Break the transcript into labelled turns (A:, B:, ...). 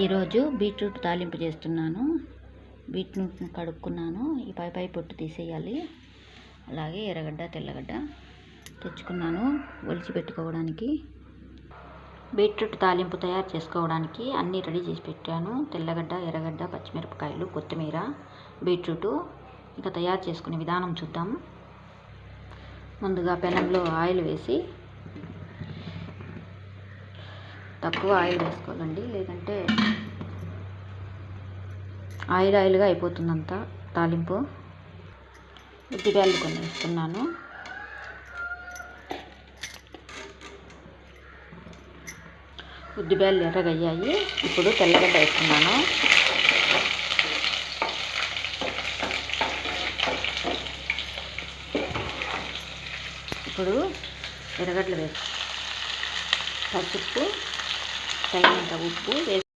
A: ఈరోజు బీట్రూట్ తాలింపు చేస్తున్నాను. బీట్రూట్ని కడుక్కున్నాను. ఈ పై పొట్టు తీసేయాలి. అలాగే ఎర్రగడ్డ తెల్లగడ్డ తెచ్చుకున్నాను ఒలిచి పెట్టుకోవడానికి. బీట్రూట్ తాలింపు తయారు చేసుకోవడానికి అన్నీ రెడీ చేసి పెట్టాను. తెల్లగడ్డ, ఎర్రగడ్డ, పచ్చిమిరపకాయలు, కొత్తిమీర, బీట్రూటు. ఇక తయారు చేసుకునే విధానం చూద్దాం. ముందుగా పెనంలో ఆయిల్ వేసి, తక్కువ ఆయిల్ వేసుకోవాలండి, లేదంటే ఆయిల్గా అయిపోతుందంతా తాలింపు. ఉద్దిబ్యాళ్ళు కొన్ని వేస్తున్నాను. ఉద్దిబ్యాళ్ళు ఎర్రగయ్యాయి. ఇప్పుడు తెల్లగడ్డ వేస్తున్నాను. ఇప్పుడు ఎర్రగడ్డలు వేసి, పసుపు, తగినంత ఉప్పు వేసి